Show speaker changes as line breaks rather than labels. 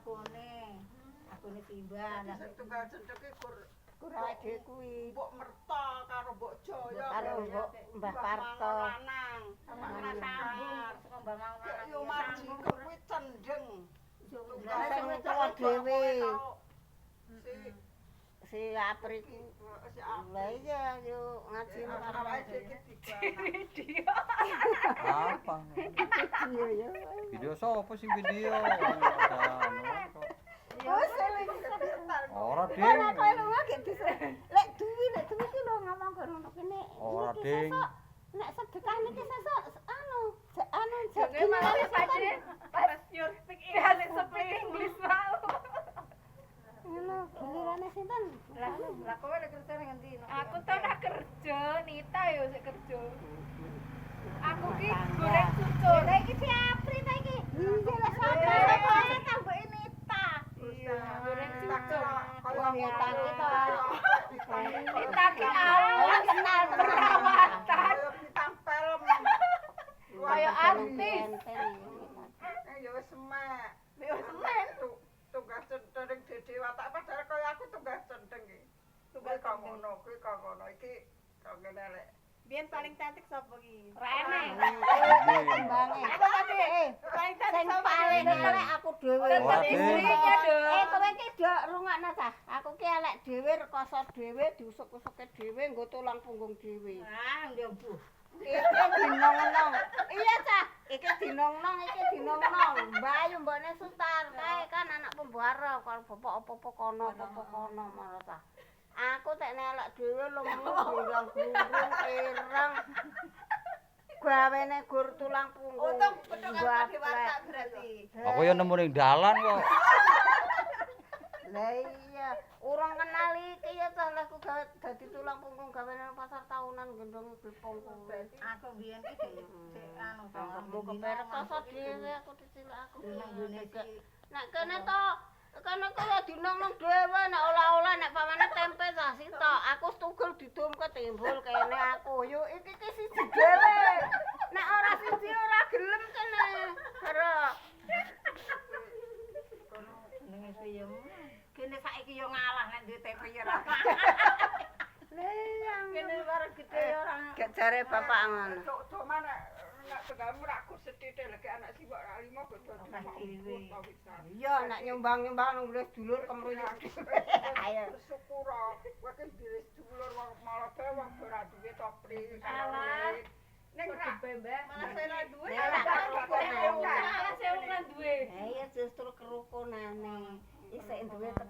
Akune timbang.
Sing tunggal cendheke
Kur awake dhewe kuwi.
Mbok Merta karo Mbok Jaya
Karo Mbah Parto.
Lanang. Lanang
Sambung saka Mbah Mangan.
Yo marji kuwi cendheng.
Sing utawa dhewe. Si Apri ku. Lah iya yo ngaji karo awake dhewe
Video.
Apa?
Iya ya.
Video sapa sing video? Ora ding.
Ora kowe lunga gek bisa. Lek duwi ki lho ngomong ngono kene.
Ora ding.
Nek sedekah niki sesuk
Jangan malah saja pas your speak English mau.
Ngono, gilirane sinten?
Lah kowe lek kerja nang ndi? Aku tau nak kerja, Nita yo sik kerja. Aku ki goreng cucur.
Lah iki si Apri ta iki. Iya lah sapa tambah Nita.
Iya, goreng cucur.
Kaya Nita ki to.
Nita ki awak
Kenal
perawatan.
Bintang film.
Kaya artis.
Ya wis semek.
Yo semen.
Tugas cendheng Dede watak padahal kaya aku tugas cendheng iki. Tugas kok ngono, kuwi kok ngono. Iki kok ngene lek.
Biyen paling cantik sapa ki?
Rene.
Kembange. Apa tadi? Paling cantik
Sing
sapa?
paling elek aku dhewe.
Tetep istrinya dong.
Kowe iki dok rungokno ta. Aku ki elek dhewe, rekoso dhewe, diusuk-usuke dhewe, nggo tulang punggung dhewe.
Ah, ndembu.
Iki dinong-nong. Iya cah, iki dinong-nong, iki dinong-nong. Mbayu mbokne Sutar, kae kan anak pembuara, kalau bapak apa-apa kono malah cah. Aku tek nelek dhewe lemu gurung ireng. Gawene gur tulang punggung.
Untung pedokan dewasa berarti.
Aku yo nemu ning dalan kok.
Lah iya, urung kenal iki ya cah lek gawe dadi tulang punggung gawene pasar tahunan gendong bepong kuwi.
Aku biyen iki anu
Aku keperek koso dhewe aku dicilak aku.
Indonesia.
Nek kene to kene kaya dinong-nong dhewe nek olah-olah nek pamane tempe cah sitok. Aku setugel didum ketimbul kene aku. Yo iki siji dhewe. Nek ora siji ora gelem kene. Karo
Jenenge piye? Kene saiki yo ngalah nek duwe tempe yo ora.
Lah
Kene bareng gede ora.
gek jare bapak ngono.
Cuma nek tenggamu rak kur sethithik lek anak siwak rak limo kudu
Iya nek nyumbang-nyumbang nang wis dulur kemruyuk. Ayo.
syukur kowe ki diris dulur wong malah wong ora duwe to pri.
Alah.
Ning rak
Bembek.
malah saya duwe.
Malah sewung lan duwe.
Iya justru kerukunane. Isih duwe